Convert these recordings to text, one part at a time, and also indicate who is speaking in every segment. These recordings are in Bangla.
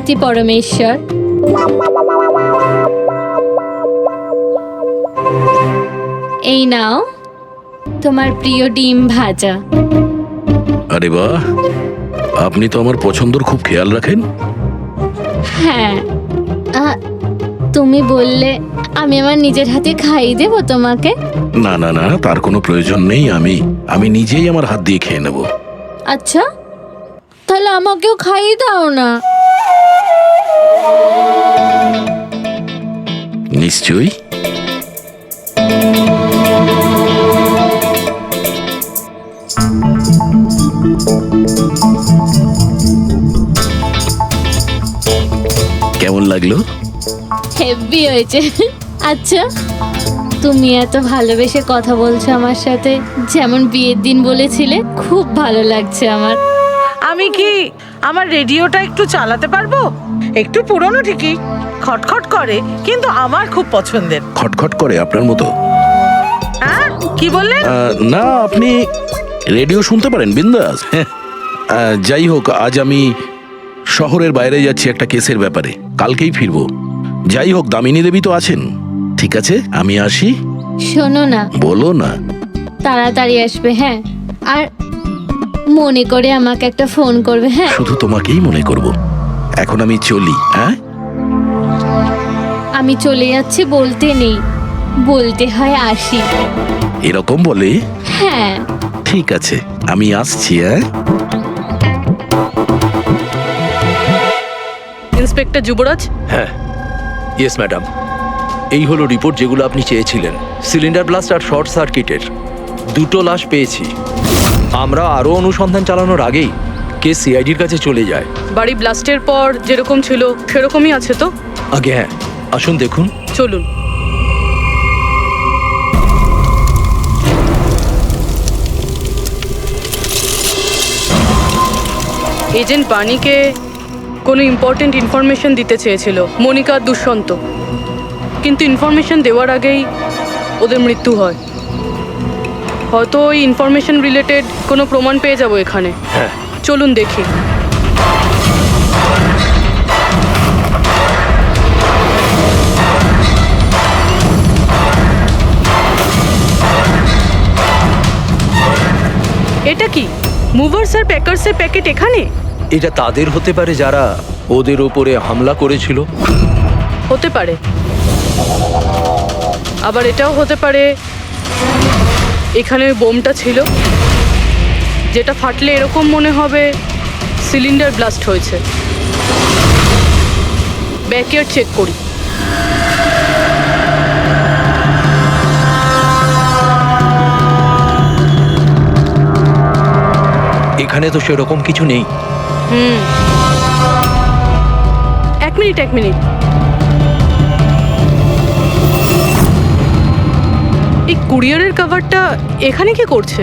Speaker 1: পার্বতী পরমেশ্বর। এই নাও তোমার প্রিয় ডিম ভাজা।
Speaker 2: আরে বাহ, আপনি তো আমার পছন্দের খুব খেয়াল রাখেন।
Speaker 1: হ্যাঁ, তুমি বললে আমি আমার নিজের হাতে খাইয়ে দেবো তোমাকে।
Speaker 2: না না না, তার কোনো প্রয়োজন নেই। আমি নিজেই আমার হাত দিয়ে খেয়ে নেব।
Speaker 1: আচ্ছা, তাহলে আমাকেও খাইয়ে দাও না।
Speaker 2: নিশ্চয়ই। কেমন লাগলো?
Speaker 1: হেভি হয়েছে। আচ্ছা, তুমি এত ভালোবেসে কথা বলছো আমার সাথে, যেমন বিয়ের দিন বলেছিলে। খুব ভালো লাগছে আমার।
Speaker 3: আমি কি আমার রেডিওটা একটু চালাতে পারবো? একটু পুরনো ঠিকই, খটখট করে, কিন্তু আমার খুব পছন্দের।
Speaker 2: খটখট করে আপনার মতো?
Speaker 3: হ্যাঁ, কি বললেন?
Speaker 2: না, আপনি রেডিও শুনতে পারেন বিন্দাস। যাই হোক, আজ আমি শহরের বাইরে যাচ্ছি একটা কেসের ব্যাপারে, কালকেই ফিরবো। যাই হোক, দামিনী দেবী তো আছেন। ঠিক আছে, আমি আসি।
Speaker 1: শোনো না,
Speaker 2: বলো না।
Speaker 1: তাড়াতাড়ি আসবে, হ্যাঁ? আর মনে করে আমাকে একটা ফোন করবে, হ্যাঁ?
Speaker 2: শুধু তোমাকেই মনে করব। এখন আমি চলি। হ্যাঁ,
Speaker 1: আমি চলে যাচ্ছি বলতে নেই, বলতে হয় আসি।
Speaker 2: এরকম বলে?
Speaker 1: হ্যাঁ।
Speaker 2: ঠিক আছে, আমি আসছি। হ্যাঁ,
Speaker 4: ইন্সপেক্টর যুবরাজ।
Speaker 5: হ্যাঁ, ইয়েস ম্যাডাম। এই হলো রিপোর্ট যেগুলো আপনি চেয়েছিলেন। সিলিন্ডার ব্লাস্ট আর শর্ট সার্কিটের দুটো লাশ পেয়েছি। আমরা আরও অনুসন্ধান চালানোর আগেই কেস সিআইডির কাছে চলে যায়।
Speaker 4: বাড়ি ব্লাস্টের পর যেরকম ছিল সেরকমই আছে তো?
Speaker 5: আগে হ্যাঁ, আসুন দেখুন।
Speaker 4: চলুন। এজেন্ট বাণীকে কোনো ইম্পর্টেন্ট ইনফরমেশন দিতে চেয়েছিল মনিকা আর দুষ্যন্ত, কিন্তু ইনফরমেশন দেওয়ার আগেই ওদের মৃত্যু হয়। হয়তো ওই ইনফরমেশন রিলেটেড কোনো প্রমাণ পেয়ে যাবো এখানে।
Speaker 5: হ্যাঁ,
Speaker 4: চলুন দেখি। এটা কি মুভার্স আর প্যাকার্সের প্যাকেট এখানে?
Speaker 5: এটা তাদের হতে পারে যারা ওদের ওপরে হামলা করেছিল।
Speaker 4: হতে পারে, আবার এটাও হতে পারে এখানে ওই বোমটা ছিল, যেটা ফাটলে এরকম মনে হবে সিলিন্ডার ব্লাস্ট হয়েছে। ব্যাকইয়ার্ড চেক করি।
Speaker 5: এখানে তো সেরকম কিছু নেই।
Speaker 4: এক মিনিট। এই কুরিয়ারের কভারটা এখানে কি করছে?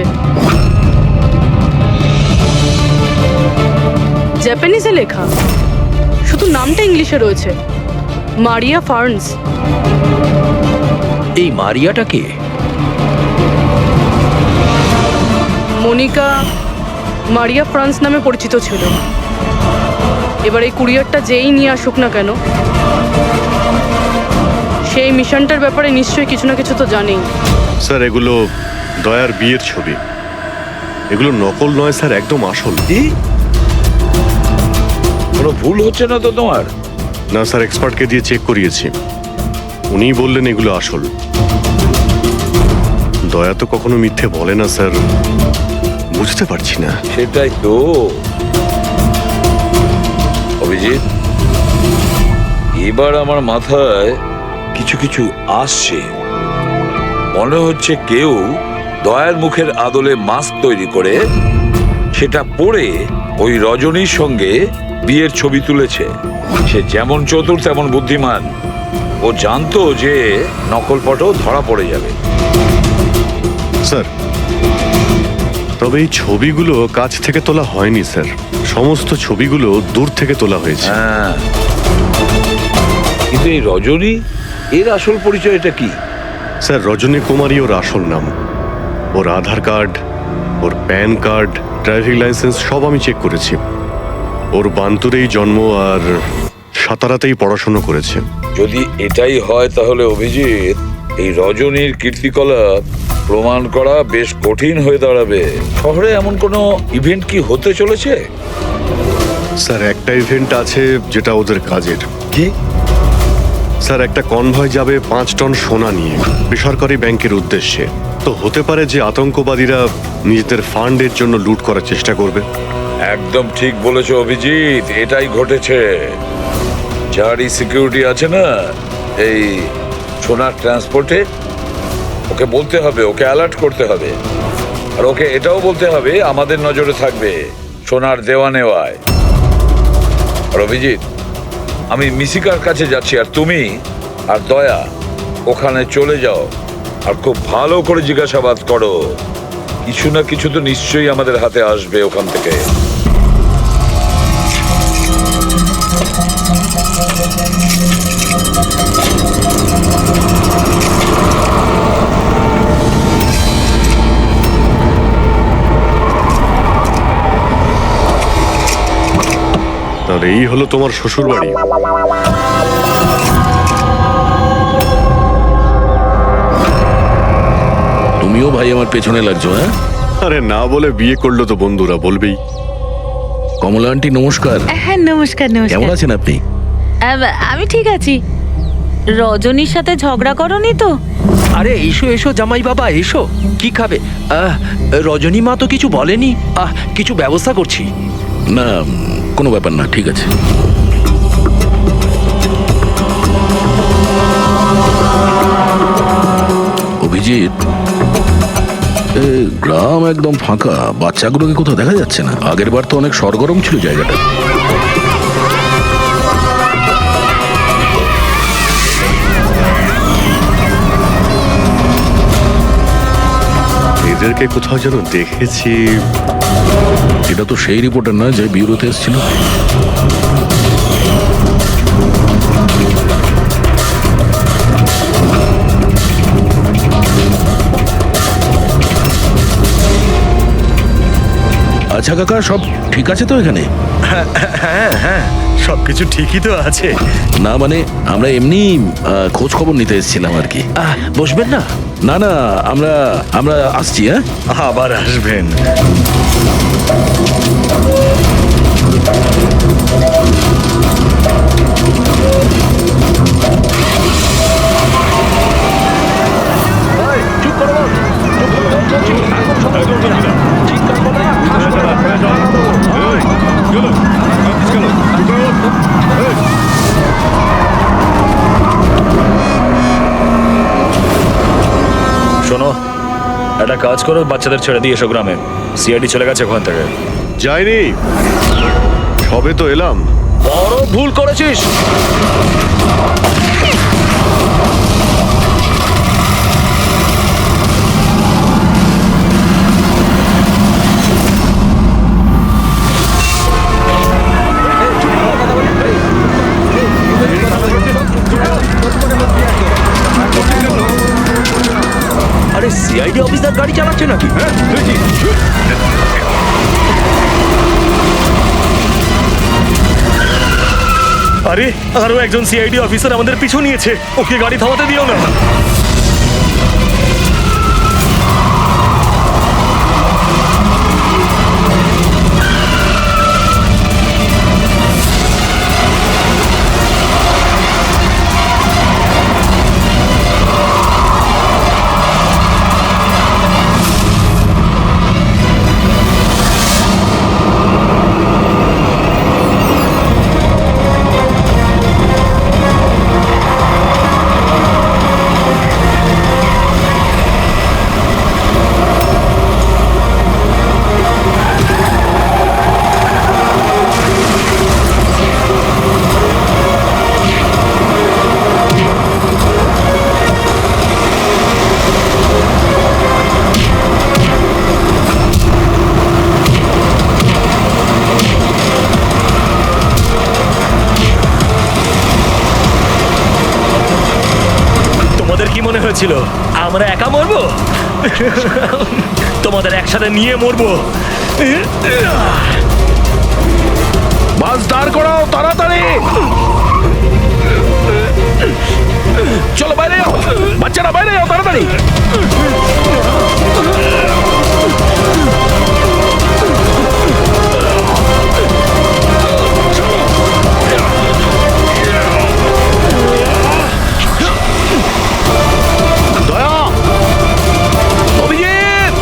Speaker 4: জাপানিজে লেখা, শুধু নামটা ইংলিশে রয়েছে, মারিয়া ফার্নস।
Speaker 5: এই মারিয়াটা কে?
Speaker 4: মনিকা মারিয়া ফ্রান্স নামে পরিচিত ছিল। এবার এই কুরিয়ারটা যেই নিয়ে আসুক না কেন, সেই মিশনটার ব্যাপারে নিশ্চয়ই কিছু না কিছু তো জানেই।
Speaker 6: স্যার, এগুলো দয়ার বিয়ের ছবি। এগুলো নকল নয় স্যার, একদম আসল।
Speaker 7: কি? কোনো ভুল হচ্ছে না তো তোমার?
Speaker 6: না স্যার, এক্সপার্টকে দিয়ে চেক করিয়েছি, উনিই বললেন এগুলো আসল। দয়া তো কখনো মিথ্যে বলে না স্যার, বুঝতে পারছি না।
Speaker 7: সেটাই তো অভিজিৎ, এবার আমার মাথায় কিছু কিছু আসছে। মনে হচ্ছে কেউ দয়ার মুখের আদলে মাস্ক তৈরি করে সেটা পরে ওই রজনীর সঙ্গে বিয়ের ছবি তুলেছে। সে যেমন চতুর তেমন বুদ্ধিমান। ও জানতো যে নকল ফটো ধরা পড়ে যাবে।
Speaker 6: স্যার, তবে এই ছবিগুলো কাছ থেকে তোলা হয়নি স্যার, সমস্ত ছবিগুলো দূর থেকে তোলা হয়েছে।
Speaker 7: হ্যাঁ, কিন্তু এই রজনী, এর আসল পরিচয়টা কি?
Speaker 6: স্যার, রজনী কুমারী ওর আসল নাম। ওর আধার কার্ড, ওর প্যান কার্ড, ড্রাইভিং লাইসেন্স সব আমি চেক করেছি। ওর বান্তুরেই জন্ম, আর সাতারাতেই পড়াশোনা করেছে।
Speaker 7: যদি এটাই হয় তাহলে অভিজিৎ, এই রজনীর কীর্তিকলাপ প্রমাণ করা বেশ কঠিন হয়ে দাঁড়াবে। শহরে এমন কোনো ইভেন্ট কি হতে চলেছে?
Speaker 6: স্যার, একটা ইভেন্ট আছে যেটা ওদের কাজের।
Speaker 7: কি?
Speaker 6: স্যার, একটা কনভয় যাবে 5 টন সোনা নিয়ে বেসরকারি ব্যাংকের উদ্দেশ্যে। তো হতে পারে যে আতঙ্কবাদীরা নিজেদের ফান্ডের জন্য লুট করার চেষ্টা করবে।
Speaker 7: একদম ঠিক বলেছো অভিজিৎ, এটাই ঘটেছে। যারই সিকিউরিটি আছে না এই সোনার ট্রান্সপোর্টে, ওকে বলতে হবে, ওকে অ্যালার্ট করতে হবে। আর ওকে এটাও বলতে হবে আমাদের নজরে থাকবে সোনার দেওয়া নেওয়ায়। আর অভিজিৎ, আমি মিশিকার কাছে যাচ্ছি, আর তুমি আর দয়া ওখানে চলে যাও আর খুব ভালো করে জিজ্ঞাসাবাদ করো। কিছু না কিছু তো নিশ্চয়ই আমাদের হাতে আসবে ওখান থেকে।
Speaker 6: তাহলে এই হলো তোমার শ্বশুর বাড়ি।
Speaker 2: তুমিও ভাই আমার পেছনে লাগছো, হ্যাঁ?
Speaker 6: আরে না বলে বিয়ে করলো তো বন্ধুরা বলবেই।
Speaker 2: কমলা আন্টি নমস্কার।
Speaker 8: হ্যাঁ, নমস্কার
Speaker 2: কেমন
Speaker 8: নমস্কার।
Speaker 2: আছেন আপনি?
Speaker 8: আমি ঠিক আছি। রজনীর সাথে ঝগড়া করনি তো?
Speaker 5: আরে এসো এসো জামাই বাবা, এসো। কি খাবে? রজনী মা তো কিছু বলেনি। কিছু ব্যবস্থা করছি।
Speaker 2: না, কোনো ব্যাপার না, ঠিক আছে। অভিজিৎ, গ্রাম একদম ফাঁকা, বাচ্চাগুলোকে কোথাও দেখা যাচ্ছে না। আগের বার তো অনেক সরগরম ছিল জায়গাটা।
Speaker 6: এদেরকে কোথাও যেন দেখেছি।
Speaker 2: এটা তো সেই রিপোর্টার না যে ব্যুরোতে এসেছিল। আচ্ছা কাকা, সব ঠিক আছে তো এখানে?
Speaker 9: হ্যাঁ, সবকিছু ঠিকই তো আছে।
Speaker 2: না মানে আমরা এমনি খোঁজ খবর নিতে এসেছিলাম আর কি।
Speaker 5: বসবেন না?
Speaker 2: না না, আমরা আমরা আসছি। হ্যাঁ,
Speaker 9: আবার আসবেন।
Speaker 5: চুপ করো, চুপ করো, বলছি। একদম সব চিৎকার করবে না।
Speaker 9: শোনো, একটা কাজ করো, বাচ্চাদের ছেড়ে দিয়ে এসো গ্রামে। সিআইডি চলে গেছে ওখান থেকে।
Speaker 6: যাইনি, সবে তো এলাম।
Speaker 5: বড় ভুল করেছিস। আরে সিআইডি অফিসার গাড়ি চালাচ্ছে নাকি?
Speaker 9: আরে আরো একজন সিআইডি অফিসার আমাদের পিছু নিয়েছে। ওকে গাড়ি থামাতে দিও না। মনে হয়েছিল আমরা একা মরবো? তোমাদের একসাথে নিয়ে মরবো।
Speaker 2: বাস দাঁড় করাও তাড়াতাড়ি। চলো বাইরে যাও, বাচ্চারা বাইরে যাও তাড়াতাড়ি। দয়া, অভিজিৎ,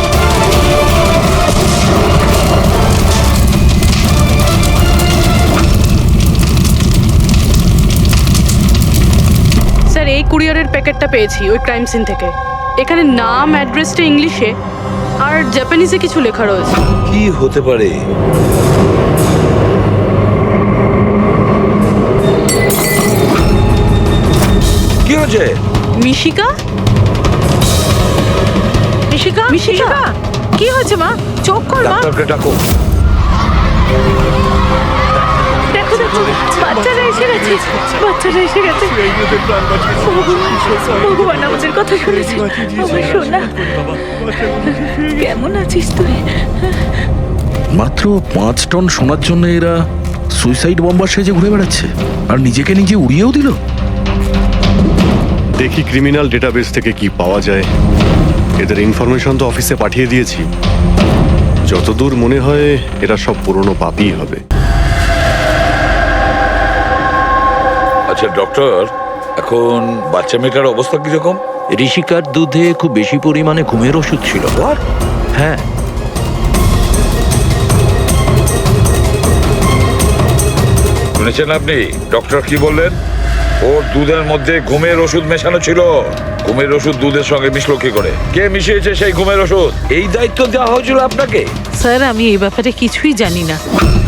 Speaker 4: স্যার এই কুরিয়ারের প্যাকেটটা পেয়েছি ওই ক্রাইম সিন থেকে। এখানে নাম অ্যাড্রেসটা ইংলিশে আর জাপানিজে কিছু লেখা রয়েছে।
Speaker 7: কি হতে পারে? কি হয়েছে?
Speaker 4: মিশিকা?
Speaker 3: মিশিকা মিশিকা কি হয়েছে মা? চোখ খোল মা।
Speaker 7: ডাক্তারকে ডাকো।
Speaker 8: দেখো দেখো, বাচ্চারা এসে গেছে, বাচ্চারা এসে গেছে। ভগবান আমাদের কথা শুনেছে। আমার সোনা, কেমন আছিস তুই?
Speaker 2: মাত্র 5 টন সোনার জন্য এরা সুইসাইড বম্বার সেজে ঘুরে বেড়াচ্ছে আর নিজেকে নিজে উড়িয়েও দিল।
Speaker 6: দেখি ক্রিমিনাল ডেটাবেস থেকে কি পাওয়া যায়। এদের ইনফরমেশন তো অফিসে পাঠিয়ে দিয়েছি। যতদূর মনে হয় এরা সব পুরনো পাপই হবে।
Speaker 7: আচ্ছা ডক্টর, এখন বাচ্চা মেয়েটার অবস্থা কিরকম?
Speaker 5: ঋষিকার দুধে খুব বেশি পরিমাণে ঘুমের ওষুধ ছিল। হ্যাঁ,
Speaker 7: শুনেছেন আপনি ডক্টর কি বললেন? ওর দুধের মধ্যে ঘুমের ওষুধ মেশানো ছিল। ঘুমের ওষুধ দুধের সঙ্গে মিশলো কি করে? কে মিশিয়েছে সেই ঘুমের ওষুধ? এই দায়িত্ব দেওয়া হয়েছিল আপনাকে?
Speaker 3: স্যার আমি এই ব্যাপারে কিছুই জানি না।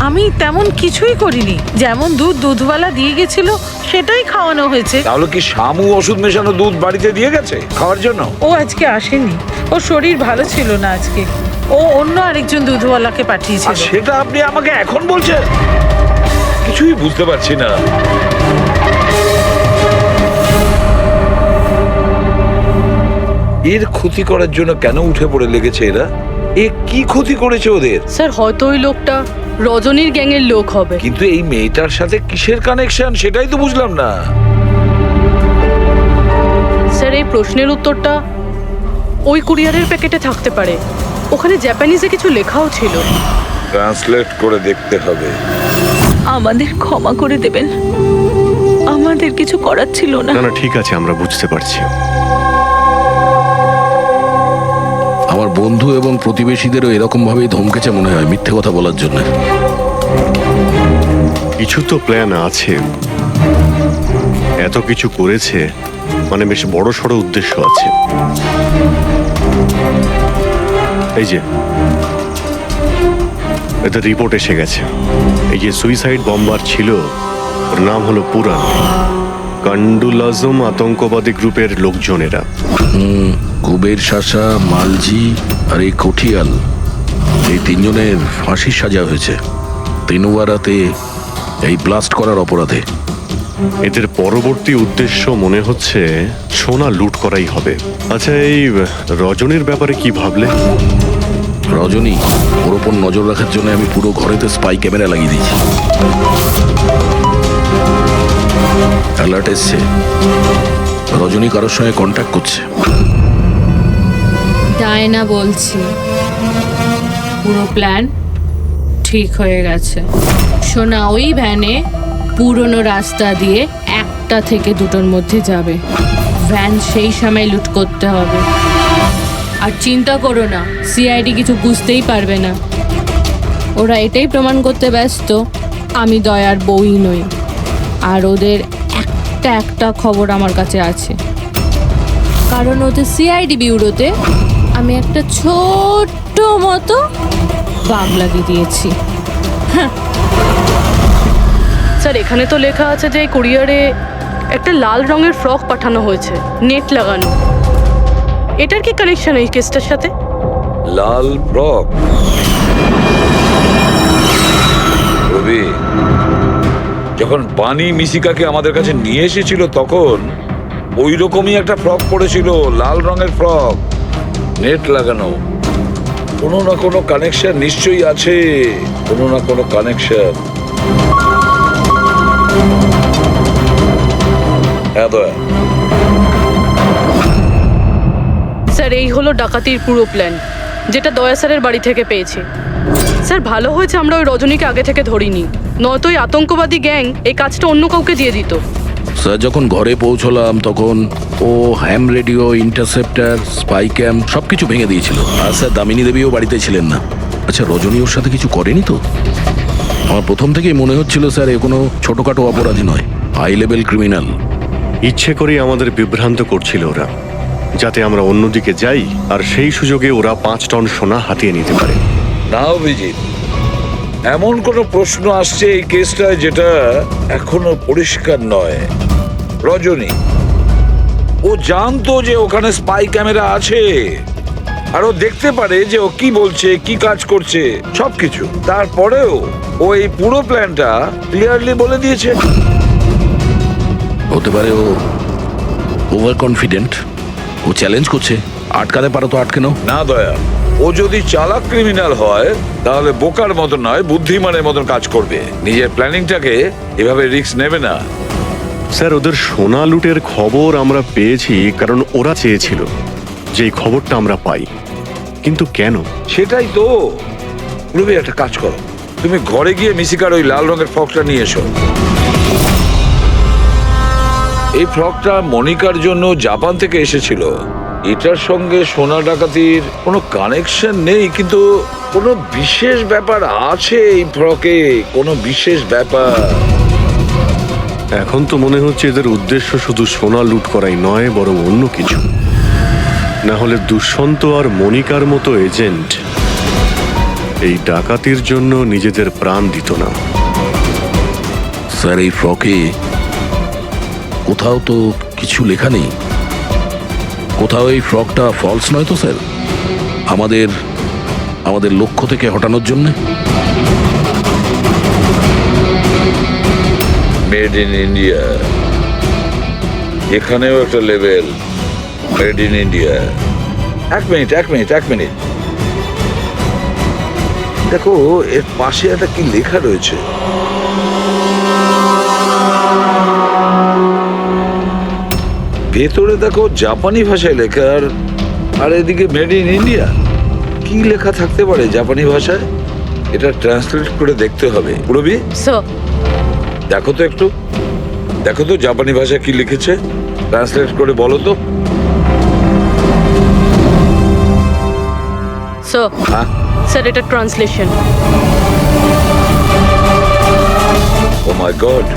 Speaker 3: আমি তেমন কিছুই করিনি। যেমন দুধ দুধওয়ালা দিয়ে গেছিল সেটাই খাওয়ানো হয়েছে।
Speaker 7: তাহলে কি শামু ওষুধ মেশানো দুধ বাড়িতে দিয়ে গেছে খাওয়ার জন্য?
Speaker 3: ও আজকে আসেনি, ওর শরীর ভালো ছিল না আজকে। ও অন্য আরেকজন দুধওয়ালাকে
Speaker 7: আর
Speaker 3: পাঠিয়েছিল।
Speaker 7: সেটা আপনি আমাকে এখন বলছেন? কিছুই বুঝতে পারছি না। এর ক্ষতি করার জন্য কেন উঠে পড়ে লেগেছে এরা? এ কি ক্ষতি করেছে ওদের?
Speaker 4: স্যার হয়তো ওই লোকটা রজনীর গ্যাংয়ের লোক হবে।
Speaker 7: কিন্তু এই মেয়েটার সাথে কিসের কানেকশন সেটাই তো বুঝলাম না।
Speaker 4: স্যার এই প্রশ্নের উত্তরটা ওই কুরিয়ারের প্যাকেটে থাকতে পারে। ওখানে জাপানিজে কিছু লেখাও ছিল।
Speaker 7: ট্রান্সলেট করে দেখতে হবে।
Speaker 8: আমাদের ক্ষমা করে দেবেন, আমাদের কিছু করার ছিল না।
Speaker 6: না না ঠিক আছে, আমরা বুঝতে পারছি।
Speaker 2: আমার বন্ধু এবং প্রতিবেশীদেরও এরকম ভাবেই ধমকেছে মনে হয় মিথ্যে কথা বলার জন্য।
Speaker 6: কিছু তো প্ল্যান আছে। এত কিছু করেছে মানে বেশ বড় সড়ো উদ্দেশ্য আছে। এই যে এদের রিপোর্ট এসে গেছে। এই যে সুইসাইড বম্বার ছিল ওর নাম হলো পুরান। কান্ডুল আজম আতঙ্কবাদী গ্রুপের লোকজনেরা।
Speaker 2: কুবের শাসা, মালজি আর এই কঠিয়াল, এই 3 জনের ফাঁসির সাজা হয়েছে তিনুয়ারাতে এই ব্লাস্ট করার অপরাধে।
Speaker 6: এদের পরবর্তী উদ্দেশ্য মনে হচ্ছে সোনা লুট করাই হবে। আচ্ছা এই রজনীর ব্যাপারে কি ভাবলে?
Speaker 2: রজনী, ওর ওপর নজর রাখার জন্য আমি পুরো ঘরেতে স্পাই ক্যামেরা লাগিয়ে দিয়েছি। অ্যালার্ট এসছে, রজনী কারোর সঙ্গে কন্ট্যাক্ট করছে।
Speaker 1: ডায়না বলছি, পুরো প্ল্যান ঠিক হয়ে গেছে। সোনা ওই ভ্যানে পুরনো রাস্তা দিয়ে 1টা থেকে 2টোর মধ্যে যাবে। ভ্যান সেই সময় লুট করতে হবে। আর চিন্তা করো না, সিআইডি কিছু বুঝতেই পারবে না। ওরা এটাই প্রমাণ করতে ব্যস্ত আমি দয়ার বউই নই। আর ওদের একটা খবর আমার কাছে আছে, কারণ ওদের সিআইডি বিউরোতে আমি একটা ছোট্ট মতো বাগ লাগিয়ে দিয়েছি।
Speaker 4: স্যার এখানে তো লেখা আছে যে এই কুরিয়ারে একটা লাল রঙের ফ্রক পাঠানো হয়েছে, নেট লাগানো। এটার কি কানেকশন এই কেসটার সাথে?
Speaker 7: লাল ফ্রক? রবি, যখন বানি মিশিকাকে আমাদের কাছে নিয়ে এসেছিল তখন ওই রকমই একটা ফ্রক পড়েছিল, লাল রঙের ফ্রক, নেট লাগানো। কোনো না কোনো কানেকশন নিশ্চয়ই আছে, কোনো না কোনো কানেকশন। হ্যাঁ দয়া,
Speaker 4: স্যার এই হলো ডাকাতির পুরো প্ল্যান, যেটা দয়া স্যারের বাড়ি থেকে পেয়েছি। স্যার ভালো হয়েছে আমরা ওই রজনীকে আগে থেকে ধরিনি, নয়তো ওই আতঙ্কবাদী গ্যাং এই কাজটা অন্য কাউকে দিয়ে দিত।
Speaker 2: স্যার যখন ঘরে পৌঁছলাম তখন ও হ্যাম রেডিও, ইন্টারসেপ্টার, স্পাই ক্যাম্প সবকিছু ভেঙে দিয়েছিল। আর স্যার দামিনী দেবীও বাড়িতে ছিলেন না। আচ্ছা, রজনী ওর সাথে কিছু করেনি তো? আমার প্রথম থেকেই মনে হচ্ছিল স্যার এ কোনো ছোটখাটো অপরাধী নয়, হাই লেভেল ক্রিমিনাল।
Speaker 6: ইচ্ছে করেই আমাদের বিভ্রান্ত করছিল ওরা, যাতে আমরা অন্যদিকে যাই আর সেই সুযোগে ওরা 5 টন সোনা হাতিয়ে নিতে পারে।
Speaker 7: না অভিজিৎ, এমন কোনো প্রশ্ন আসছে এই কেসটায় যেটা এখনো পরিষ্কার নয়। রজনী ও জানতো যে ওখানে স্পাই ক্যামেরা আছে, আর ও দেখতে পারে যে ও কি বলছে, কি কাজ করছে, সবকিছু। তারপরেও ও এই পুরো প্ল্যানটা ক্লিয়ারলি বলে দিয়েছে।
Speaker 2: হতে পারে ও ওভার কনফিডেন্ট, ও চ্যালেঞ্জ করছে। আটকাতে পারো তো আটকে নাও।
Speaker 7: না দয়া, ও যদি চালাক ক্রিমিনাল হয় তাহলে বোকার মতন নয়, বুদ্ধিমানের মতন কাজ করবে। নিজের প্ল্যানিংটাকে এভাবে রিস্ক নেবে না।
Speaker 6: স্যার, ওদের সোনা লুটের খবর আমরা পেয়েছি কারণ ওরা চেয়েছিল যে এই খবরটা আমরা পাই। কিন্তু কেন?
Speaker 7: সেটাই তো। রবি, একটা কাজ করো, তুমি ঘরে গিয়ে মিশিকার ওই লাল রঙের ফ্রকটা নিয়ে এসো। এই ফ্রকটা মনিকার জন্য জাপান থেকে এসেছিল। এটার সঙ্গে সোনা ডাকাতির কোনো কানেকশন নেই, কিন্তু কোনো বিশেষ ব্যাপার আছে এই ফ্রকে, কোনো বিশেষ ব্যাপার।
Speaker 6: এখন তো মনে হচ্ছে এদের উদ্দেশ্য শুধু সোনা লুট করাই নয়, বরং অন্য কিছু। না হলে দুষ্যন্ত আর মনিকার মতো এজেন্ট এই ডাকাতির জন্য নিজেদের প্রাণ দিত না।
Speaker 2: স্যার এই ফ্রকে কোথাও তো কিছু লেখা নেই। কোথাও এই ফ্রকটা ফলস নয় তো স্যার? আমাদের লক্ষ্য থেকে হটানোর জন্য।
Speaker 7: মেড ইন ইন্ডিয়া, এখানেও একটা লেভেল মেড ইন ইন্ডিয়া। এক মিনিট, দেখো এর পাশে একটা কি লেখা রয়েছে। ভেতরে দেখো জাপানি ভাষায় লেখা, আর এদিকে মেড ইন ইন্ডিয়া। কি লেখা থাকতে পারে জাপানি ভাষায়? এটা ট্রান্সলেট করে দেখতে হবে। পুরবি,
Speaker 4: স্যার
Speaker 7: দেখো তো জাপানি ভাষায় কি লিখেছে, ট্রান্সলেট করে বলো তো।
Speaker 4: স্যার,
Speaker 7: হ্যাঁ
Speaker 4: স্যার এটা ট্রান্সলেশন।
Speaker 7: ও মাই গড,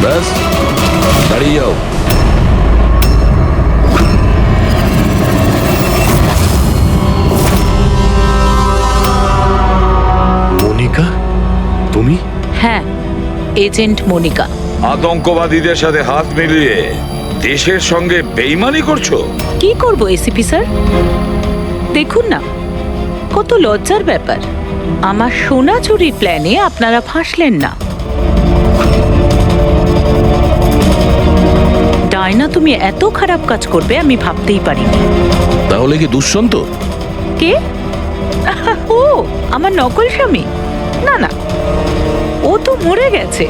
Speaker 2: ব্যাস দাঁড়িয়ে যাও।
Speaker 6: মনিকা, তুমি?
Speaker 8: হ্যাঁ, এজেন্ট মনিকা।
Speaker 7: আতঙ্কবাদীদের সাথে হাত মিলিয়ে দেশের সঙ্গে বেইমানি করছো?
Speaker 8: কি করব এসিপি স্যার? দেখুন না, কত লজ্জার ব্যাপার। আমার সোনা চুরির প্ল্যানে আপনারা ফাঁসলেন না। রায়না তুমি এত খারাপ কাজ করবে আমি ভাবতেই পারিনি।
Speaker 2: তাহলে কি দুষ্যন্ত?
Speaker 8: কে? ও আমার নকল স্বামী? না না, ও তো মরে গেছে।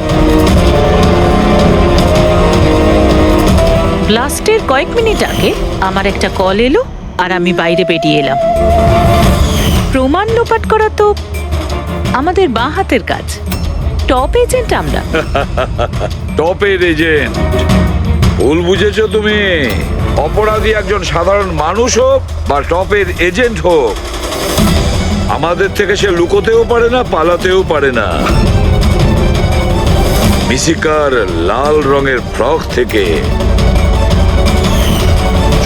Speaker 8: ব্লাস্টের কয়েক মিনিট আগে আমার একটা কল এলো আর আমি বাইরে বেরিয়ে এলাম। প্রমাণ লোপাট করা তো আমাদের বাঁ হাতের কাজ। টপ এজেন্ট আমরা।
Speaker 7: টপের এজেন্ট? ভুল বুঝেছো তুমি। অপরাধী একজন সাধারণ মানুষ হোক বা টপের এজেন্ট হোক, আমাদের থেকে সে লুকোতেও পারে না, পালাতেও পারে না। মিশিকার লাল রঙের ফ্রক থেকে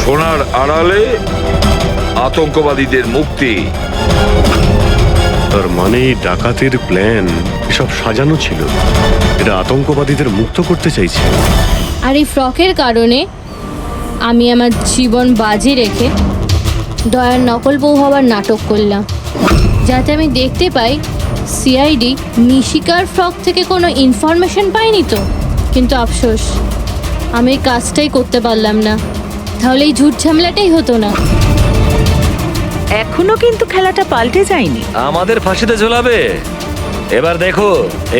Speaker 7: সোনার আড়ালে আতঙ্কবাদীদের মুক্তি।
Speaker 6: তার মানে এই ডাকাতের প্ল্যান এসব সাজানো ছিল, এটা আতঙ্কবাদীদের মুক্ত করতে চাইছে।
Speaker 1: আর এই ফ্রকের কারণে আমি আমার জীবন বাজি রেখে দয়ার নকল বউ হওয়ার নাটক করলাম, যাতে আমি দেখতে পাই সিআইডি মিশিকার ফ্রক থেকে কোনো ইনফরমেশন পাইনি তো। কিন্তু আফসোস, আমি এই কাজটাই করতে পারলাম না, তাহলে এই ঝুট ঝামেলাটাই হতো না।
Speaker 8: এখনো কিন্তু খেলাটা পাল্টে যায়নি।
Speaker 9: আমাদের ফাঁসিতে ঝোলাবে। এবার দেখো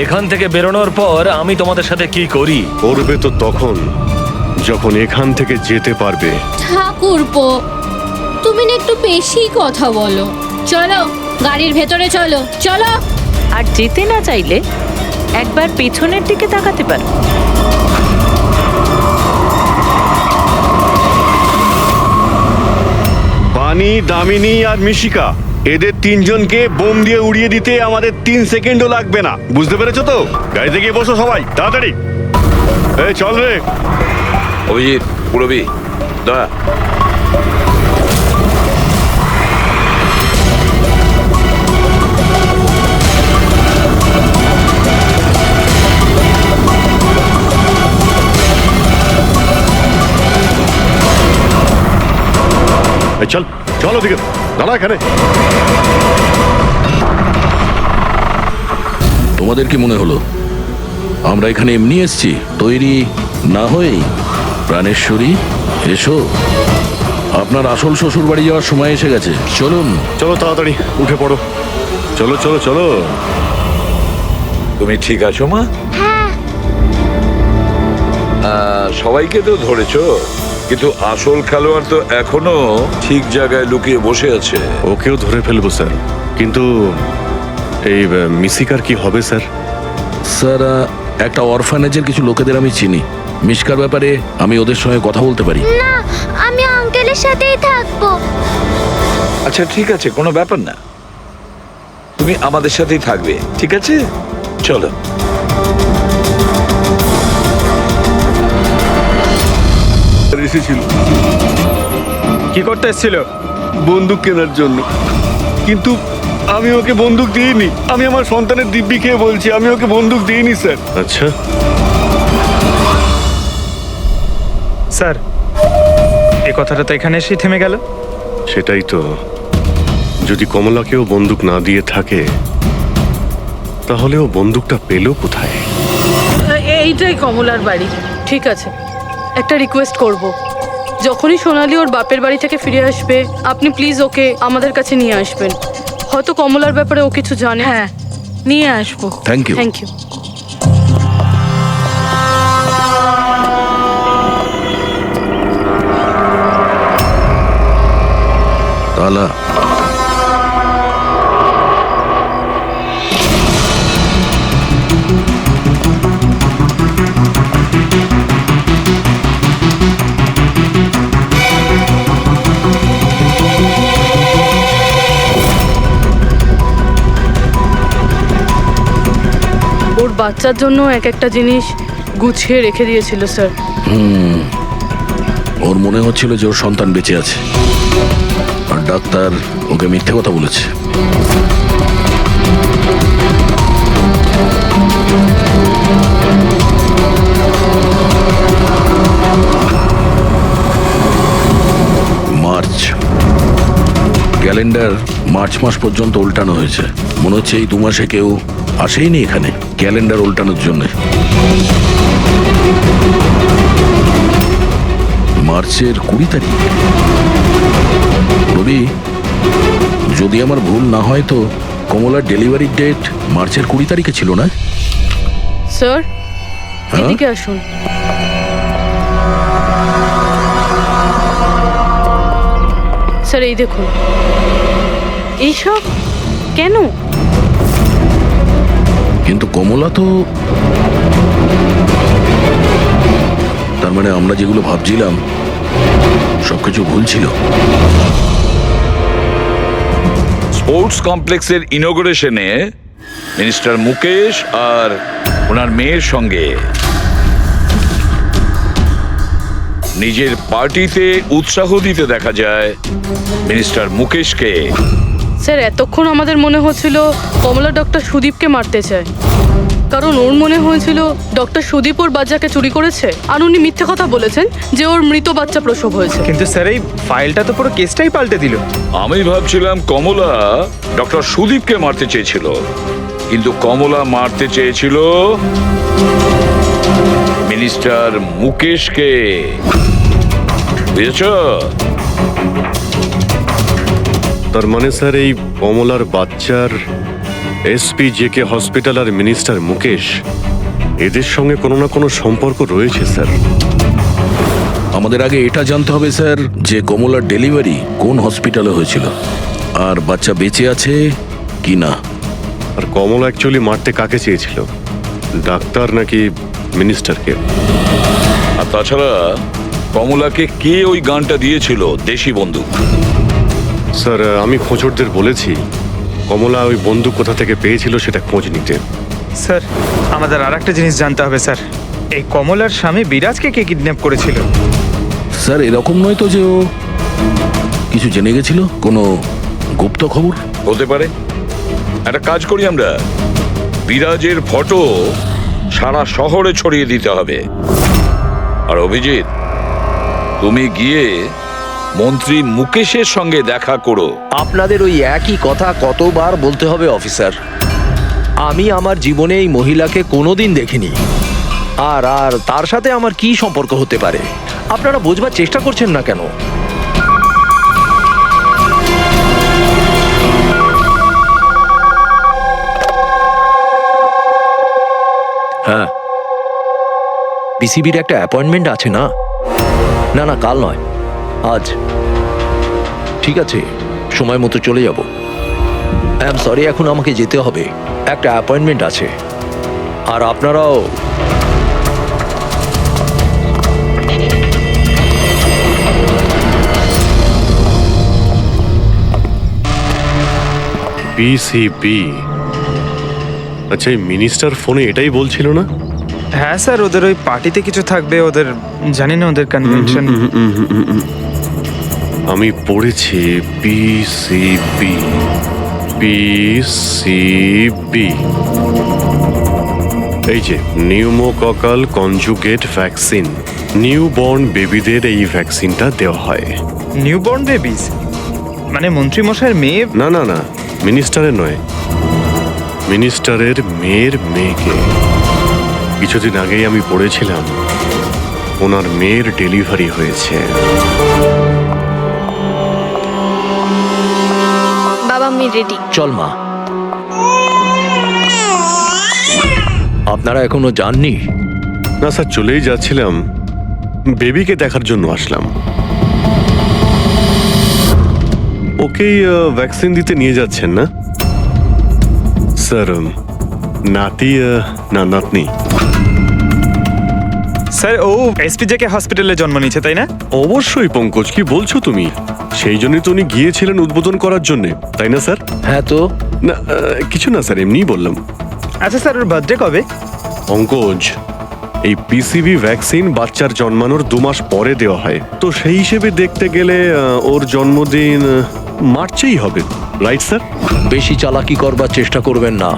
Speaker 9: এখান থেকে বেরোনোর পর আমি তোমাদের সাথে কি করি।
Speaker 6: করবে তো তখন যখন এখান থেকে যেতে পারবে।
Speaker 1: ঠাকুরপো, তুমি না একটু বেশি কথা বলো। চলো গাড়ির ভেতরে চলো, চলো।
Speaker 8: আর যেতে না চাইলে একবার পেছনের দিকে তাকাতে পারো।
Speaker 6: বানি, দামিনী আর মিশিকা, এদের তিনজনকে বোম দিয়ে উড়িয়ে দিতে আমাদের 3 সেকেন্ডও লাগবে না। বুঝতে পেরেছো তো? গাড়িতে গিয়ে বসো সবাই, তাড়াতাড়ি। এই চল রে।
Speaker 7: অভিজিৎ, পুরবি, দয়া।
Speaker 6: এই চল চল ওদিকে, দাঁড়া এখানে।
Speaker 2: তোমাদের কি মনে হলো আমরা এখানে এমনি এসছি? তৈরি না হয়েই? প্রাণেশ্বরী, এসো। আপনার আসল শ্বশুর বাড়ি যাওয়ার সময় এসে গেছে, চলুন।
Speaker 6: চলো তাড়াতাড়ি উঠে পড়ো, চলো চলো চলো।
Speaker 7: তুমি ঠিক আছো মা? সবাইকে তো ধরেছো, কিন্তু আসল খেলোয়াড় তো এখনো ঠিক জায়গায় লুকিয়ে বসে আছে।
Speaker 6: ওকেও ধরে ফেলবো স্যার, কিন্তু এই মিশিকার কি হবে স্যার?
Speaker 2: স্যার, একটা অরফানেজের কিছু লোকেদের আমি চিনি। মিশকার ব্যাপারে আমি ওদের সঙ্গে কথা বলতে পারি।
Speaker 10: না, আমি আঙ্কেলের সাথেই থাকবো।
Speaker 7: আচ্ছা ঠিক আছে, কোনো ব্যাপার না, তুমি আমাদের সাথেই থাকবে, ঠিক আছে? চলো।
Speaker 6: এসেছিল
Speaker 11: কি করতে এসেছিল?
Speaker 6: বন্দুক কেনার জন্য, কিন্তু আমি ওকে বন্দুক দিইনি। আমি আমার সন্তানের দিব্যি খেয়ে বলছি, আমি ওকে বন্দুক দিইনি স্যার। আচ্ছা
Speaker 11: স্যার, এই কথাটা তো এখানে এসেই থেমে গেল।
Speaker 6: সেটাই তো, যদি কমলাকেও বন্দুক না দিয়ে থাকে তাহলে ও বন্দুকটা পেল কোথায়?
Speaker 3: এইটাই কমলার বাড়ি।
Speaker 4: ঠিক আছে, একটা রিকোয়েস্ট করব, যখনই সোনালি ওর বাপের বাড়ি থেকে ফিরে আসবে আপনি প্লিজ ওকে আমাদের কাছে নিয়ে আসবেন। হয়তো কমলার ব্যাপারে ও কিছু জানে।
Speaker 3: হ্যাঁ, নিয়ে আসবো।
Speaker 2: Thank you.
Speaker 4: Thank you.
Speaker 2: তালা,
Speaker 4: ওর বাচ্চার জন্য এক একটা জিনিস গুছিয়ে রেখে দিয়েছিল স্যার।
Speaker 2: ওর মনে হচ্ছিল যে ওর সন্তান বেঁচে আছে, আর ডাক্তার ওকে মিথ্যে কথা বলেছে। মার্চ ক্যালেন্ডার মার্চ মাস পর্যন্ত উল্টানো হয়েছে। মনে হচ্ছে এই 2 মাসে কেউ আসেইনি এখানে ক্যালেন্ডার উল্টানোর জন্য। মার্চের 20 তারিখ। রবি, যদি আমার ভুল না হয় তো কমলার ডেলিভারি ডেট মার্চের 20 তারিখে ছিল না?
Speaker 4: স্যার
Speaker 2: হ্যাঁ?
Speaker 4: এদিকে আসুন। স্যার এই দেখুন, এইসব কেন?
Speaker 2: কিন্তু কমলা তো, তার মানে আমরা যেগুলো ভাবছিলাম সবকিছু ভুল ছিল।
Speaker 7: স্পোর্টস কমপ্লেক্সের ইনোগ্রেশনে মিনিস্টার মুকেশ আর ওনার মেয়ের সঙ্গে নিজের পার্টিতে উৎসাহ দিতে দেখা যায় মিনিস্টার মুকেশকে।
Speaker 4: স্যার এতক্ষণ আমাদের মনে হচ্ছিল কমলা ডক্টর সুদীপকে মারতে চায়, কারণ ওর মনে হয়েছিল ডক্টর সুদীপ ওর বাচ্চাকে চুরি করেছে, আর উনি মিথ্যে কথা বলেছেন যে ওর মৃত বাচ্চা প্রসব হয়েছে।
Speaker 11: কিন্তু স্যার এই ফাইলটা তো পুরো কেসটাই পাল্টে দিল।
Speaker 7: আমি ভাবছিলাম কমলা ডক্টর সুদীপকে মারতে চেয়েছিল, কিন্তু কমলা মারতে চেয়েছিল মিনিস্টার মুকেশকে। বুঝেছ?
Speaker 6: তার মানে স্যার এই কমলার বাচ্চার SPJK হসপিটাল আর মিনিস্টার মুকেশ এদের সঙ্গে কোনো না কোনো সম্পর্ক রয়েছে স্যার।
Speaker 2: আমাদের আগে এটা জানতে হবে স্যার যে কমলার ডেলিভারি কোন হসপিটালে হয়েছিল আর বাচ্চা বেঁচে আছে কি না।
Speaker 6: আর কমলা অ্যাকচুয়ালি মারতে কাকে চেয়েছিল, ডাক্তার নাকি মিনিস্টারকে?
Speaker 7: আর তাছাড়া কমলাকে কে ওই গানটা দিয়েছিল, দেশি বন্দুক?
Speaker 6: স্যার আমি খোঁজরদের বলেছি কমলা ওই বন্দুক কোথা থেকে পেয়েছিল সেটা খোঁজ নিতে।
Speaker 11: স্যার আমাদের আর একটা জিনিস জানতে হবে স্যার, এই কমলার স্বামী বিরাজকে কে কিডন্যাপ করেছিল?
Speaker 2: স্যার এরকম নয় তো যে ও কিছু জেনে গেছিল, কোনো গুপ্ত খবর?
Speaker 7: হতে পারে। একটা কাজ করি আমরা, বিরাজের ফটো সারা শহরে ছড়িয়ে দিতে হবে। আর অভিজিৎ, তুমি গিয়ে মন্ত্রী মুকেশের সঙ্গে দেখা করো।
Speaker 5: আপনাদের ওই একই কথা কতবার বলতে হবে অফিসার? আমি আমার জীবনে এই মহিলাকে কোনোদিন দেখিনি, আর তার সাথে আমার কি সম্পর্ক হতে পারে? আপনারা বোঝবার চেষ্টা করছেন না কেন? হ্যাঁ, পিসিবির একটা অ্যাপয়েন্টমেন্ট আছে না? না না, কাল নয়, আজ। ঠিক আছে, সময় মতো চলে যাব। আই এম সরি, এখন আমাকে যেতে হবে, একটা অ্যাপয়েন্টমেন্ট আছে। আর আপনারাও।
Speaker 6: PCB, আচ্ছা এই মিনিস্টার ফোনে এটাই বলছিল না?
Speaker 11: হ্যাঁ স্যার, ওদের ওই পার্টিতে কিছু থাকবে, ওদের জানি না ওদের কনভেনশন।
Speaker 6: আমি পড়েছি PCB, এই যে নিউমোককাল কনজুগেট ভ্যাকসিন, নিউবর্ন বেবিদের এই ভ্যাকসিনটা দেওয়া হয়।
Speaker 11: নিউবর্ন বেবিজ মানে মন্ত্রী মশাইয়ের মেয়ে?
Speaker 6: না না না, মিনিস্টারের নয়, মিনিস্টারের মেয়ের মেয়েকে। কিছুদিন আগেই আমি পড়েছিলাম ওনার মেয়ের ডেলিভারি হয়েছে।
Speaker 10: বাবা আমি রেডি।
Speaker 5: চল মা। আপনারা এখনো যাননি?
Speaker 6: না স্যার, চলেই যাচ্ছিলাম, বেবিকে দেখার জন্য আসলাম। ওকেই ভ্যাকসিন দিতে নিয়ে যাচ্ছেন না স্যার? নাতি না নাতনি?
Speaker 11: স্যার ও SPJK হসপিটালে জন্ম নিয়েছে, তাই না?
Speaker 6: অবশ্যই পঙ্কজ, কি বলছো তুমি? সেই জন্যই তো উনি গিয়েছিলেন উদ্বোধন করার জন্য, তাই না স্যার?
Speaker 5: হ্যাঁ তো।
Speaker 6: না কিছু না স্যার, এমনিই বললাম।
Speaker 11: আচ্ছা স্যার, ওর বার্থডে কবে?
Speaker 6: পঙ্কজ, এই PCB ভ্যাকসিন বাচ্চার জন্মানোর 2 মাস পরে দেওয়া হয়, তো সেই হিসেবে দেখতে গেলে ওর জন্মদিন মার্চেই হবে, রাইট স্যার?
Speaker 5: বেশি চালাকি করবার চেষ্টা করবেন না।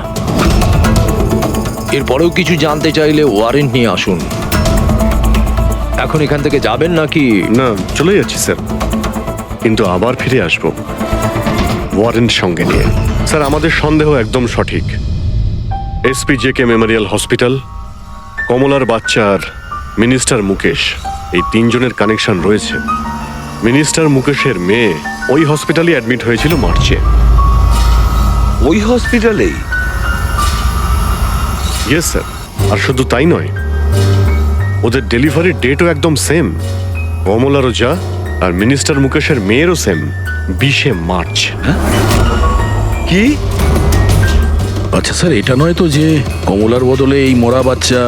Speaker 5: এরপরেও কিছু জানতে চাইলে ওয়ারেন্ট নিয়ে আসুন। এখন এখান থেকে যাবেন নাকি?
Speaker 6: না, চলে যাচ্ছি স্যার, কিন্তু আবার ফিরে আসবো ওয়ারেন্ট সঙ্গে নিয়ে। স্যার আমাদের সন্দেহ একদম সঠিক। SPJK মেমোরিয়াল হসপিটাল, কমলার বাচ্চার মিনিস্টার মুকেশ এই তিনজনের কানেকশন রয়েছে। মিনিস্টার মুকেশের মেয়ে ওই হসপিটালে অ্যাডমিট হয়েছিল মার্চে।
Speaker 7: ওই হসপিটালেই?
Speaker 6: Yes sir. আর শুধু তাই নয়, ওদের ডেলিভারির ডেটও একদম সেম। কমলারও যা, আর মিনিস্টার মুকেশের মেয়েরও সেম, 20শে মার্চ।
Speaker 7: কি?
Speaker 2: আচ্ছা স্যার, এটা নয় তো যে কমলার বদলে এই মরা বাচ্চা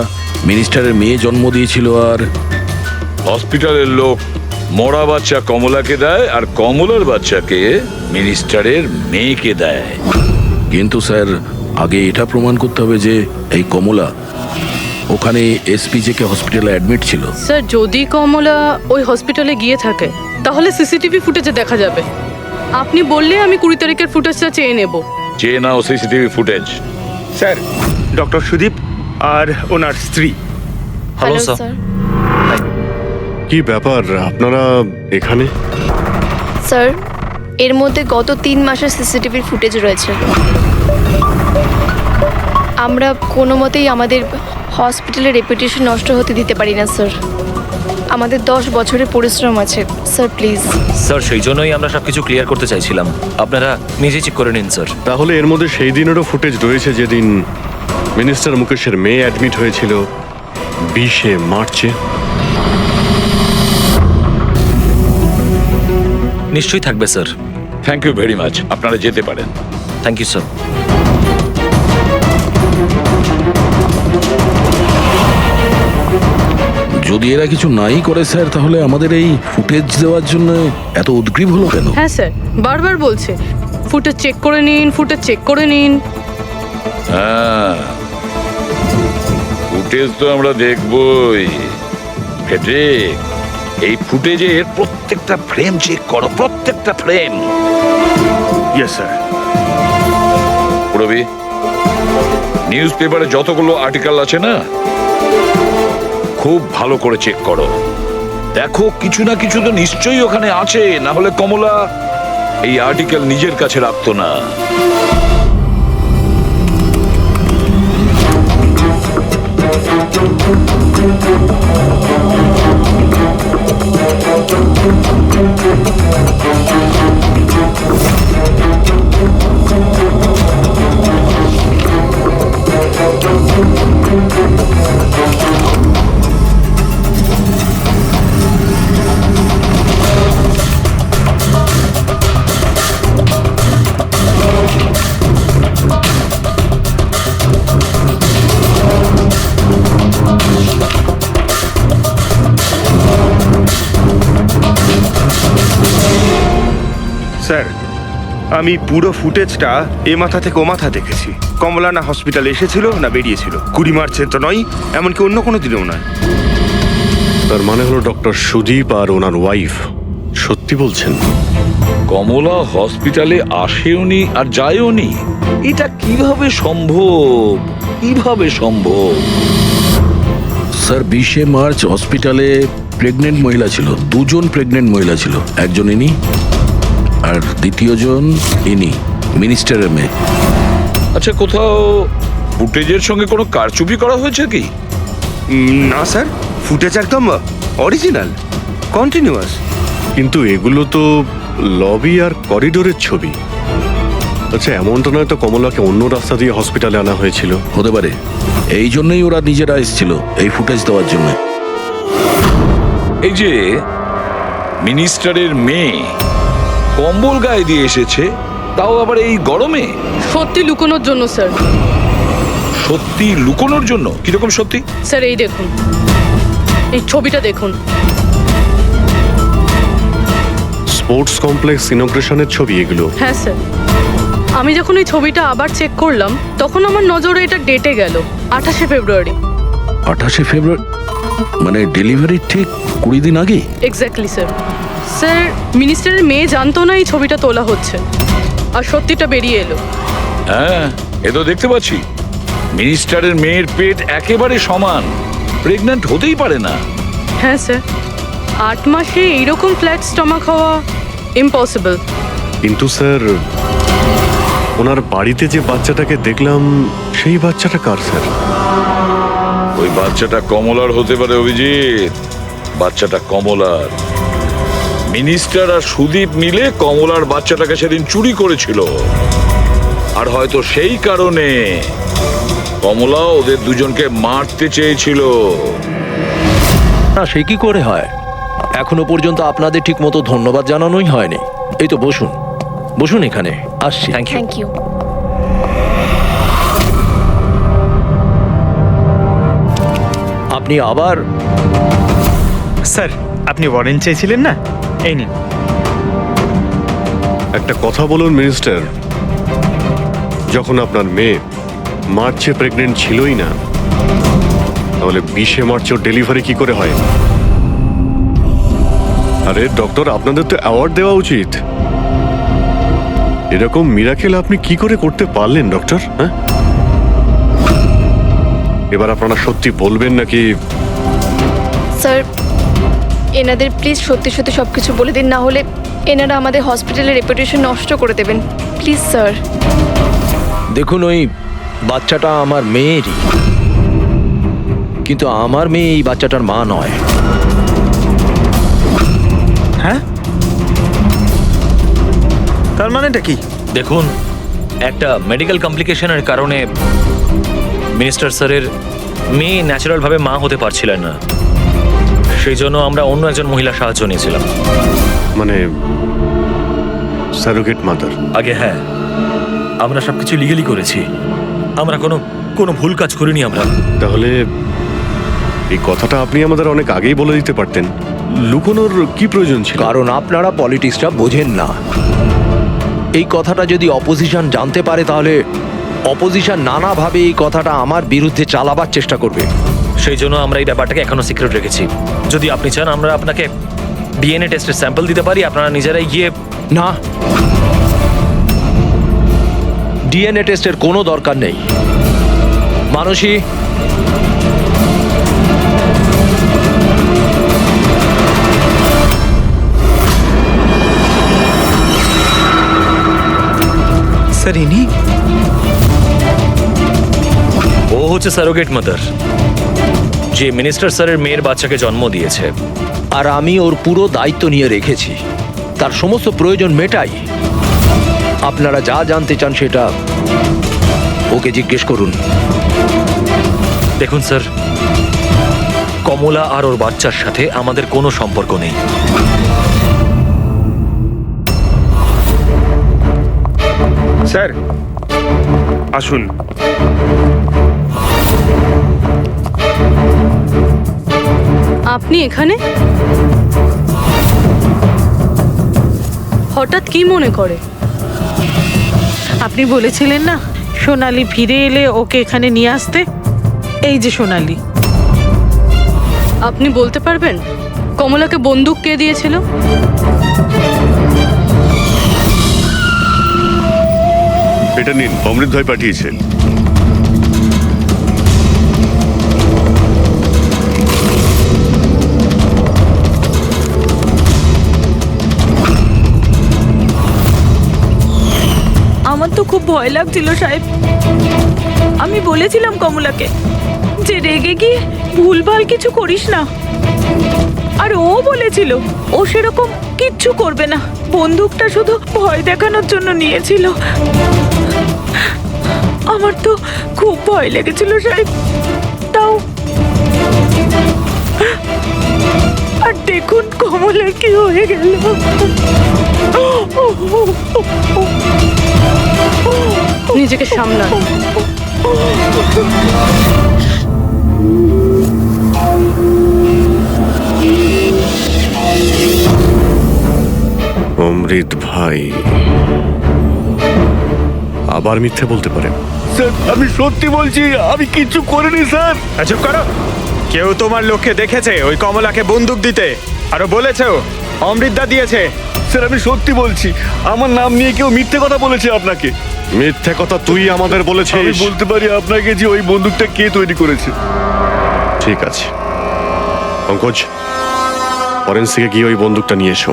Speaker 2: মিনিস্টারের মেয়ে জন্ম দিয়েছিল? আর
Speaker 7: হসপিটালের লোক মরা বাচ্চা কমলাকে দেয় আর কমলার বাচ্চাকে মিনিস্টারের মেয়েকে দেয়।
Speaker 2: কিন্তু স্যার, আগে এটা প্রমাণ করতে হবে যে এই কমলা ওখানে এসপিজেকে হসপিটালে অ্যাডমিট ছিল।
Speaker 4: স্যার, যদি কমলা ওই হসপিটালে গিয়ে থাকে তাহলে সিসিটিভি ফুটেজে দেখা যাবে। আপনি বললে আমি 20 তারিখের ফুটেজটা চেয়ে নেব।
Speaker 7: চেয়ে নাও CCTV footage.
Speaker 11: Sir, doctor Sudip আর ওনার স্ত্রী।
Speaker 9: Hello sir.
Speaker 6: কি ব্যাপার আপনারা এখানে?
Speaker 10: স্যার, এর মধ্যে গত 3 মাসের সিসিটিভির ফুটেজ রয়েছে। আমরা কোনো মতেই আমাদের হসপিটালের রেপুটেশন নষ্ট হতে দিতে পারি না স্যার। আমাদের 10 বছরের পরিশ্রম আছে স্যার, প্লিজ।
Speaker 9: স্যার, সেই জন্যই আমরা সবকিছু ক্লিয়ার করতে চাইছিলাম। আপনারা নিজে চেক করে নিন স্যার।
Speaker 6: তাহলে এর মধ্যে সেই দিনেরও ফুটেজ রয়েছে যেদিন মিনিস্টার মুকেশের মেয়ে অ্যাডমিট হয়েছিল 20শে মার্চে।
Speaker 9: নিশ্চয়ই থাকবে sir.
Speaker 7: Thank you very much, আপনারা যেতে পারেন।
Speaker 9: Thank you sir.
Speaker 2: যদি এরা কিছু নাই করে স্যার, তাহলে আমাদের এই ফুটেজ দেওয়ার জন্য এত উদ্গ্রীব হলো কেন?
Speaker 4: হ্যাঁ স্যার, বারবার বলছে ফুটেজ চেক করে নিন, ফুটেজ চেক করে নিন।
Speaker 7: হ্যাঁ, ফুটেজ তো আমরা দেখবই। ফেডরিক, এই ফুটেজের প্রত্যেকটা ফ্রেম চেক করো, প্রত্যেকটা frame.
Speaker 11: Yes sir.
Speaker 7: Rabi, news পেপারে যতগুলো আর্টিকেল আছে না, খুব ভালো করে চেক করো। দেখো কিছু না কিছু তো নিশ্চয়ই ওখানে আছে, না হলে কমলা এই আর্টিকেল নিজের কাছে রাখতো না।
Speaker 11: স্যার, আমি পুরো ফুটেজটা এ মাথা থেকে ও মাথা দেখেছি। কমলা না হসপিটালে এসেছিল না বেরিয়েছিল। 20 মার্চে তো নয়, এমনকি অন্য কোনো দিনেও নয়।
Speaker 6: তার মানে হলো ডক্টর সুদীপ আর ওনার ওয়াইফ সত্যি বলছেন?
Speaker 7: কমলা হসপিটালে আসেওনি আর যায়ওনি? এটা কিভাবে সম্ভব? কিভাবে সম্ভব?
Speaker 2: স্যার, 20শে মার্চ হসপিটালে প্রেগনেন্ট মহিলা ছিল, 2 জন প্রেগনেন্ট মহিলা ছিল। একজন ইনি আর দ্বিতীয়জন ইনি, মিনিস্টারের মেয়ে।
Speaker 7: আচ্ছা, কোথাও ফুটেজের সঙ্গে কোনো কারচুপি করা হয়েছে কি?
Speaker 11: না স্যার, ফুটেজ একদম অরিজিনাল, কন্টিনিউয়াস।
Speaker 6: কিন্তু এগুলো তো লবি আর করিডোরের ছবি। আচ্ছা, এমনটা নয় তো কমলাকে অন্য রাস্তা দিয়ে হসপিটালে আনা হয়েছিল?
Speaker 2: হতে পারে, এই জন্যই ওরা নিজেরা এসেছিল এই ফুটেজ দেওয়ার জন্য।
Speaker 7: এই যে মিনিস্টারের মেয়ে কম্বল গায়ে দিয়ে এসেছে, তাও আবার এই গরমে।
Speaker 4: সত্যি লুকোনোর জন্য স্যার।
Speaker 7: সত্যি লুকোনোর জন্য? কিরকম সত্যি?
Speaker 4: স্যার, এই দেখুন, এই ছবিটা দেখুন।
Speaker 6: স্পোর্টস কমপ্লেক্স ইনগ্রেশনের ছবি এগুলো?
Speaker 4: হ্যাঁ স্যার, আমি যখন এই ছবিটা আবার চেক করলাম তখন আমার নজরে এটা ডেটে গেল 28শে ফেব্রুয়ারি।
Speaker 2: 28শে ফেব্রুয়ারি মানে ডেলিভারির ঠিক 20 দিন আগে?
Speaker 4: Exactly sir. স্যার, মিনিস্টারের মেয়ে জানতো না এই ছবিটা তোলা হচ্ছে, আর সত্যিটা বেরিয়ে এলো।
Speaker 7: হ্যাঁ, এ তো দেখতে পাচ্ছি মিনিস্টারের মেয়ের পেট একেবারে সমান, প্রেগন্যান্ট হতেই পারে না।
Speaker 4: হ্যাঁ স্যার, 8 মাসে এইরকম ফ্ল্যাট স্টমাক হওয়া ইম্পসিবল।
Speaker 6: কিন্তু স্যার, ওনার বাড়িতে যে বাচ্চাটাকে দেখলাম সেই বাচ্চাটা কার স্যার?
Speaker 7: ওই বাচ্চাটা কমলার হতে পারে অভিজিৎ। বাচ্চাটা কমলার। মিনিস্টার আর সুদীপ মিলে কমলার বাচ্চাটাকে সেদিন চুরি করেছিল, আর হয়তো সেই কারণে কমলা ওদের দুজনকে মারতে চেয়েছিল।
Speaker 5: না, সে কি করে হয়? এখনো পর্যন্ত আপনাদের ঠিক মতো ধন্যবাদ জানানোই হয়নি। এই তো বসুন, বসুন এখানে, আসছি। Thank you.
Speaker 10: Thank you.
Speaker 5: আপনি আবার?
Speaker 12: স্যার, আপনি ওয়ারেন্ট চেয়েছিলেন না, এই নিন।
Speaker 6: একটা কথা বলুন মিনিস্টার, যখন আপনার মেয়ে মার্চে প্রেগনেন্ট ছিলই না, তাহলে 20 মার্চ ওর ডেলিভারি কি করে হয়? আরে ডক্টর, আপনাদের তো অ্যাওয়ার্ড দেওয়া উচিত। এরকম মিরাকেল আপনি কি করে করতে পারলেন ডক্টর? হ্যাঁ, এবার আপনারা সত্যি বলবেন নাকি?
Speaker 10: স্যার, এনাদের প্লিজ সত্যি সত্যি সব কিছু বলে দিন, না হলে এনারা আমাদের হসপিটালের রেপুটেশন নষ্ট করে দেবেন। Please sir.
Speaker 5: দেখুন, ওই বাচ্চাটা আমার মেয়েরই, কিন্তু আমার মেয়ে এই বাচ্চাটার মা নয়।
Speaker 12: হ্যাঁ, তার মানেটা কি?
Speaker 9: দেখুন, একটা মেডিকেল কমপ্লিকেশনের কারণে মিনিস্টার স্যারের মেয়ে ন্যাচারালভাবে মা হতে পারছিলেন না, সেই জন্য আমরা অন্য একজন মহিলা সাহায্য নিয়েছিলাম।
Speaker 6: মানে সারোগেট মাদার?
Speaker 9: আগে হ্যাঁ, আমরা সবকিছু লিগেলি করেছি, আমরা কোনো ভুল কাজ করিনি আমরা।
Speaker 6: তাহলে এই কথাটা আপনি আমাদের অনেক আগেই বলে দিতে পারতেন। লুকোনোর কি প্রয়োজন ছিল?
Speaker 5: কারণ আপনারা পলিটিক্সটা বোঝেন না। এই কথাটা যদি অপোজিশন জানতে পারে, তাহলে অপোজিশন নানাভাবে এই কথাটা আমার বিরুদ্ধে চালাবার চেষ্টা করবে।
Speaker 9: সেই জন্য আমরা এই ব্যাপারটাকে এখনো সিক্রেট রেখেছি। যদি আপনি চান, আমরা আপনাকে ডিএনএ টেস্টের স্যাম্পল দিতে পারি, আপনারা নিজেরাই গিয়ে।
Speaker 5: না, ডিএনএ টেস্টের কোনো দরকার নেই। মানসী,
Speaker 12: স্যার, ইনি?
Speaker 9: ও হচ্ছে সারোগেট মাদার, যে মিনিস্টার স্যারের মেয়ের বাচ্চাকে জন্ম দিয়েছে।
Speaker 5: আর আমি ওর পুরো দায়িত্ব নিয়ে রেখেছি, তার সমস্ত প্রয়োজন মেটাই। আপনারা যা জানতে চান সেটা ওকে জিজ্ঞেস করুন।
Speaker 9: দেখুন স্যার, কমলা আর ওর বাচ্চার সাথে আমাদের কোনো সম্পর্ক নেই।
Speaker 11: স্যার আসুন।
Speaker 4: আপনি এখানে হঠাৎ কি মনে করে?
Speaker 3: আপনি বলেছিলেন না সোনালি ফিরে এলে ওকে এখানে নিয়ে আসতে। এই যে সোনালি।
Speaker 4: আপনি বলতে পারবেন কমলাকে বন্দুক কে দিয়েছিল?
Speaker 6: এটা নিন, অমৃত ভাই পাঠিয়েছেন।
Speaker 8: আমার তো খুব ভয় লাগছিল সাহেব। আমি বলেছিলাম কমলাকে যে রেগে গিয়ে ভুলভাল কিছু করিস না, আর ও বলেছিল ও সেরকম কিচ্ছু করবে না, বন্দুকটা শুধু ভয় দেখানোর জন্য নিয়েছিল। আমার তো খুব ভয় লেগেছিল সাহেব। তাও আর দেখুন কমলার কি হয়ে গেল।
Speaker 4: নিজেকে সামলান।
Speaker 6: অমৃত ভাই আবার মিথ্যে বলতে পারেন?
Speaker 11: স্যার আমি সত্যি বলছি, আমি কিচ্ছু করিনি স্যার। চুপ করো। কেউ তোমার লোককে দেখেছে ওই কমলাকে বন্দুক দিতে, আরো বলেছেও অমৃতদা দিয়েছে। স্যার আমি সত্যি বলছি, আমার নাম নিয়ে কেউ মিথ্যে কথা বলেছে আপনাকে।
Speaker 6: মিথ্যে কথা তুই আমাদের বলেছিস?
Speaker 11: আমি বলতে পারি আপনাকে যে ওই বন্দুকটা কে তৈরি করেছে।
Speaker 6: ঠিক আছে পঙ্কজ, ফরেন্সিকে গিয়ে ওই বন্দুকটা নিয়ে এসো।